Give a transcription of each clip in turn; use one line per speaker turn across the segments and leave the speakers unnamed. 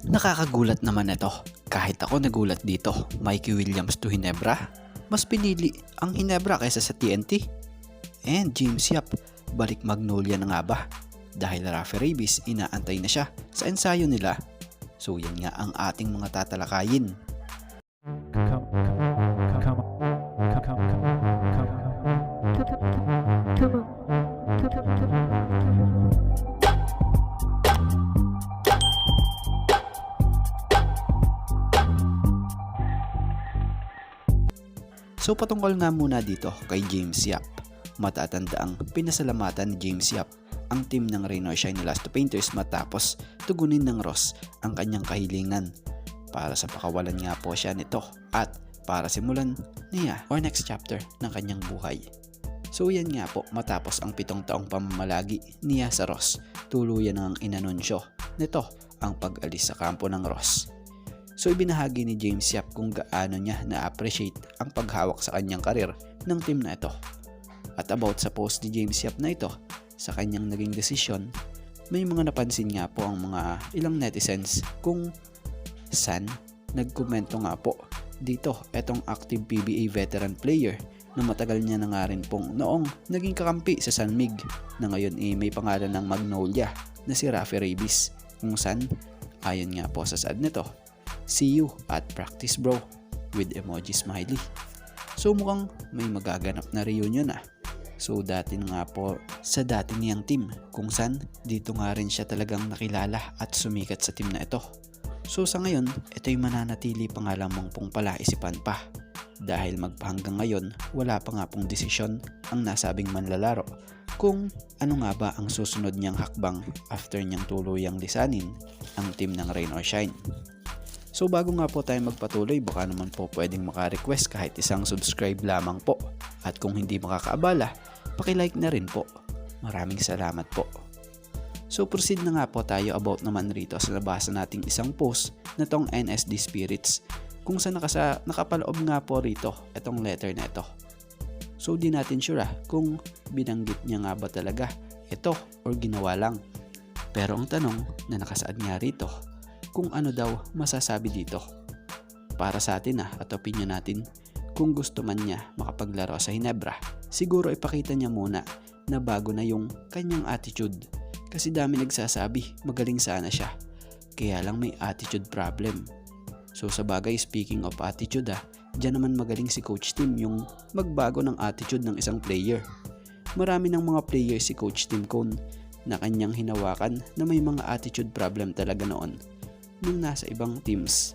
Nakakagulat naman ito. Kahit ako nagulat dito. Mikey Williams to Ginebra. Mas pinili ang Ginebra kaysa sa TNT. And James Yap, balik Magnolia na nga ba? Dahil Rafi Rabies inaantay na siya sa ensayo nila. So yan nga ang ating mga tatalakayin. So patungkol nga muna dito kay James Yap. Matatanda ang pinasalamatan ni James Yap ang team ng Rain or Shine Elasto Painters matapos tugunin ng Ross ang kanyang kahilingan. Para sa pakawalan nga po siya nito at para simulan niya or next chapter ng kanyang buhay. So yan nga po, matapos ang 7 taong pamamalagi niya sa Ross, tuluyan ang inanunsyo nito ang pag-alis sa kampo ng Ross. So ibinahagi ni James Yap kung gaano niya na-appreciate ang paghawak sa kanyang karir ng team na ito. At about sa post ni James Yap na ito, sa kanyang naging desisyon, may mga napansin nga po ang mga ilang netizens kung saan nagkomento nga po dito etong active PBA veteran player na matagal niya na nga rin pong noong naging kakampi sa San Mig na ngayon may pangalan ng Magnolia na si Rafi Rabies, kung saan ayon nga po sa sad nito, "See you at practice bro" with emoji smiley. So mukhang may magaganap na reunion na. So dati nga po sa dati niyang team kung saan dito nga rin siya talagang nakilala at sumikat sa team na ito. So sa ngayon, ito'y mananatili pa nga lamang pong palaisipan pa. Dahil magpahanggang ngayon, wala pa nga pong desisyon ang nasabing manlalaro kung ano nga ba ang susunod niyang hakbang after niyang tuluyang lisanin ang team ng Rain or Shine. So bago nga po tayo magpatuloy, baka naman po pwedeng maka-request kahit isang subscribe lamang po. At kung hindi makakaabala, paki-like na rin po. Maraming salamat po. So proceed na nga po tayo about naman rito sa nabasa nating isang post na tong NSD Spirits kung saan nakapaloob nga po rito itong letter na ito. So di natin sure kung binanggit niya nga ba talaga ito or ginawa lang. Pero ang tanong na nakasaad nga rito, kung ano daw masasabi dito. Para sa atin at opinion natin, kung gusto man niya makapaglaro sa Ginebra, siguro ipakita niya muna na bago na yung kanyang attitude. Kasi dami nagsasabi magaling sana siya, kaya lang may attitude problem. So sa bagay, speaking of attitude dyan naman magaling si Coach Tim yung magbago ng attitude ng isang player. Marami ng mga player si Coach Tim Cone na kanyang hinawakan na may mga attitude problem talaga noon nung nasa ibang teams.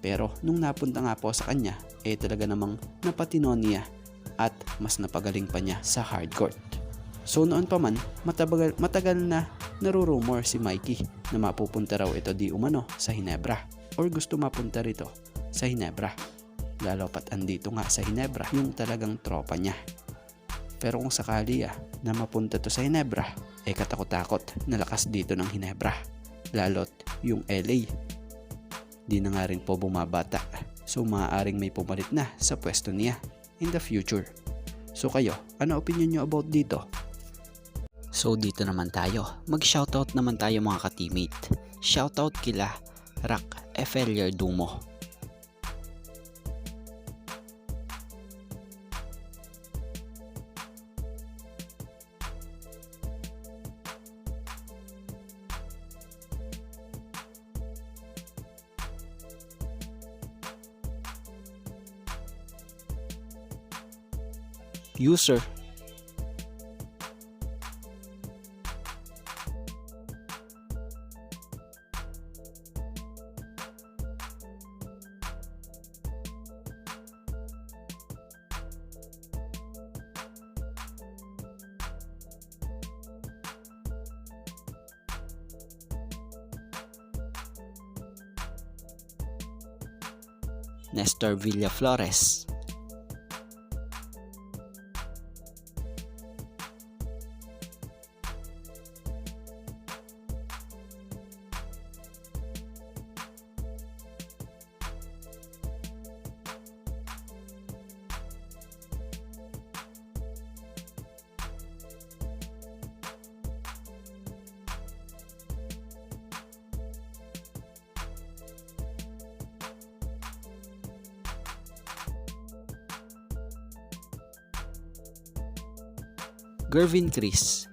Pero nung napunta nga po sa kanya, talaga namang napatino niya at mas napagaling pa niya sa hardcourt. So noon pa man, matagal na narurumor si Mikey na mapupunta raw ito di umano sa Ginebra or gusto mapunta rito sa Ginebra. Lalo pat andito nga sa Ginebra yung talagang tropa niya. Pero kung sakali na mapunta to sa Ginebra, katakot-takot na lakas dito ng Ginebra. Lalot yung LA, di na nga rin po bumabata. So maaaring may pumalit na sa pwesto niya in the future. So kayo, ano opinion nyo about dito? So dito naman tayo, mag-shoutout naman tayo mga ka-teammate. Shoutout kila Rock Efelier Dumo, User, Nestor Villaflores, Gervin Chris,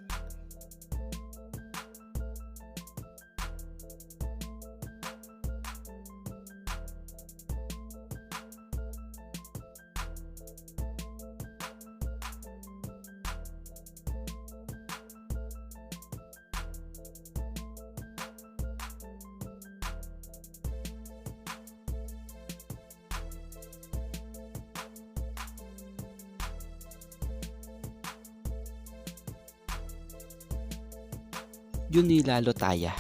Junila Lotaya,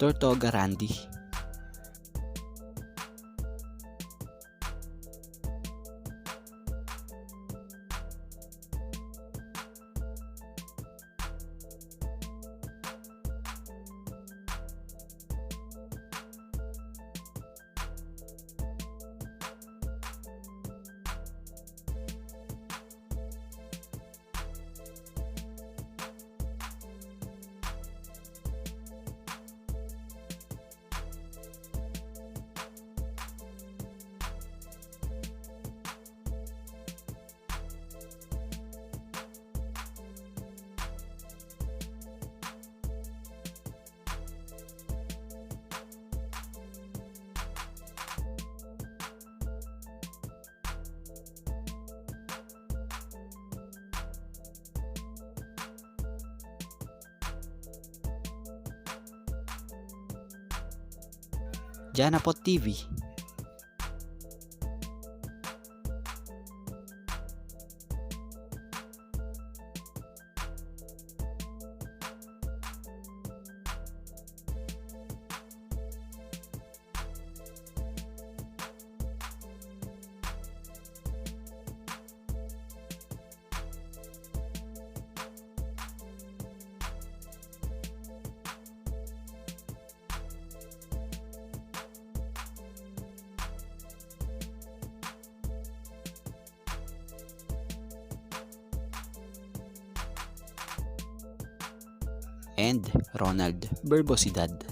Tortoga Randy, Janapot TV, and Ronald Verbosidad.